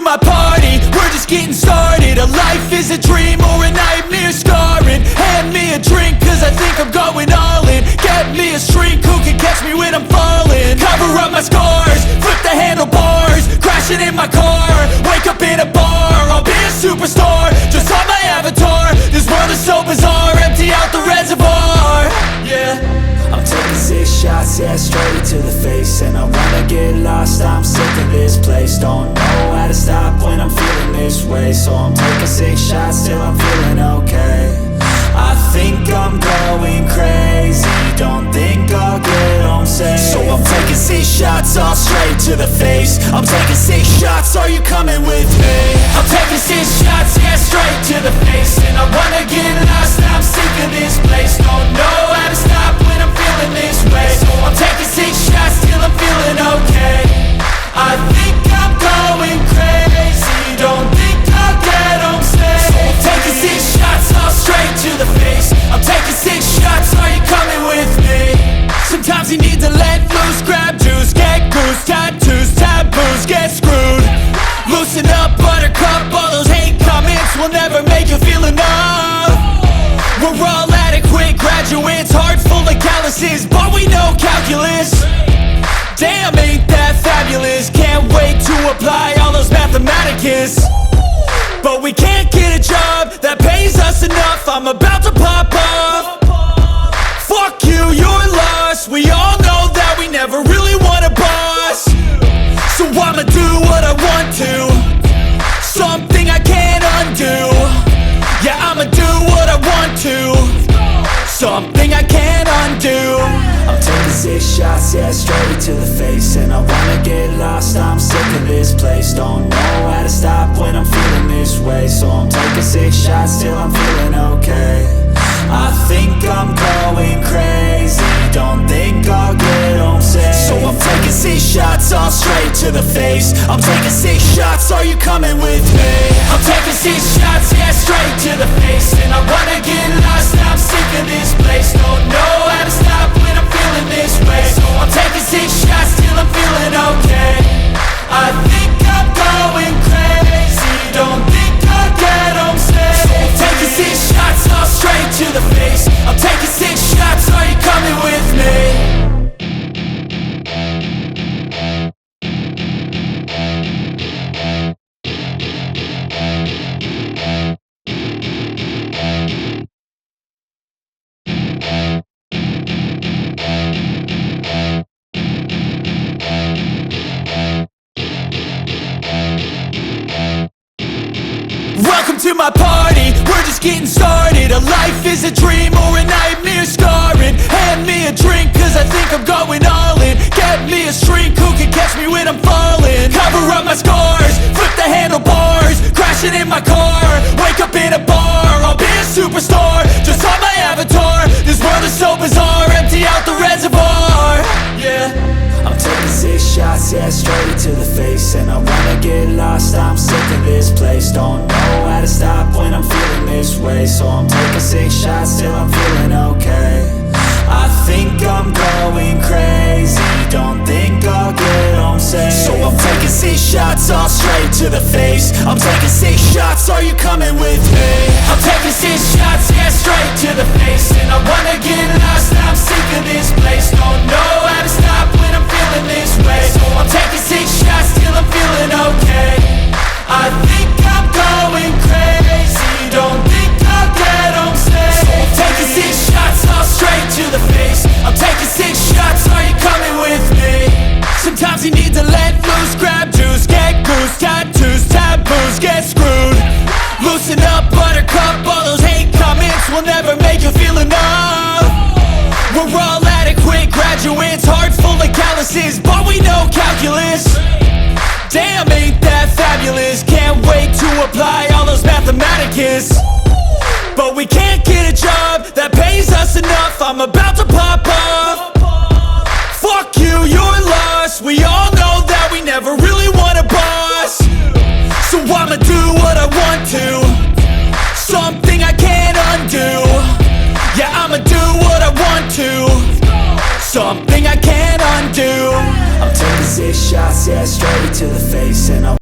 my party, we're just getting started. A life is a dream or a nightmare scarring. Hand me a drink cause I think I'm going all in. Get me a shrink who can catch me when I'm falling. Cover up my scars, flip the handlebars, crashing in my car, wake up in a bar. I'll be a superstar, just on my avatar. This world is so bizarre, empty out the reservoir. Yeah, I'm taking 6 shots, yeah, straight to the face. And I wanna get lost, I'm sick of this place. Don't know how to stop when I'm feeling this way. So I'm taking 6 shots till I'm feeling okay. I think I'm going crazy, don't think I'll get home safe. So I'm taking 6 shots, all straight to the face. I'm taking 6 shots, are you coming with me? I'm taking 6 shots, yeah, straight to the face. And I wanna get lost, I'm sick of this place. Don't know how to stop when I'm feeling this way. So I'm taking 6 shots till I'm feeling okay. I think I'm going crazy, don't think I'll get home safe. So I'm taking 6 shots, all straight to the face. I'm taking 6 shots, are you coming with me? Sometimes you need to let loose, grab juice, get goose, tattoos, taboos, get screwed. Loosen up, buttercup, all those hate comments will never make you feel enough. We're all adequate graduates, heart full of calluses, but we know calculus. Damn, ain't that fabulous? Can't wait to apply all those mathematicus. But we can't get a job that pays us enough. I'm about to pop off. Fuck you, you're lost. We all know that we never really want a boss. So I'ma do what I want to, something I can't undo. Yeah, I'ma do what I want to, something I can't undo. I'm taking 6 shots, yeah, straight to the face. And I wanna get lost, I'm sick of this place. Don't know how to stop when I'm feeling this way. So I'm taking 6 shots till I'm feeling okay. I think I'm going crazy, don't think I'll get home safe. So I'm taking 6 shots, all straight to the face. I'm taking 6 shots, are you coming with me? I'm taking 6 shots, yeah, straight to the face. And I wanna get lost, I'm sick of this place. Don't know how to stop when I'm feeling this way. So I'm taking 6 shots till I'm feeling okay. I think I'm going crazy, don't think I'll get home safe. So I'm taking 6 shots, all straight to the face. I'm taking 6 shots, are you coming with me? Welcome to my party, we're just getting started. A life is a dream or a nightmare scarring. Hand me a drink cause I think I'm going all in. Get me a shrink who can catch me when I'm falling. Cover up my scars, flip the handlebars, crashing in my car, wake up in a bar. I'll be a superstar, just on my avatar. This world is so bizarre, empty out the reservoir. Yeah, I'm taking 6 shots, yeah, straight to the face. And I wanna get lost, I'm sick of this place. Don't know how to stop when I'm feeling this way. So I'm taking 6 shots till I'm feeling okay. I think I'm going crazy, don't think I'll get home safe. So I'm taking 6 shots, all straight to the face. I'm taking 6 shots, are you coming with me? I'm taking 6 shots, yeah, straight to the face. And I wanna get lost, I'm sick of this place. Don't know how to stop when I'm feeling this way. So I'm taking 6 shots till I'm feeling okay. I think I'm going crazy, don't think I'll get home safe. So I'm taking 6 shots, all straight to the face. I'm taking 6 shots, are you coming with me? Sometimes you need to let loose, grab juice, get goose, tattoos, taboos, get screwed. Loosen up, buttercup, all those hate comments will never make you feel enough. We're all adequate graduates, heart full of calluses, but we know calculus. Damn, ain't that fabulous? Can't wait to apply all those mathematicus. But we can't get a job that pays us enough. I'm about to pop off. Fuck you, you're lost. We all know that we never really want a boss. So I'ma do what I want to, something I can't undo. Yeah, I'ma do what I want to, something I can't undo. I'm taking 6 shots, yeah, straight to the face. And I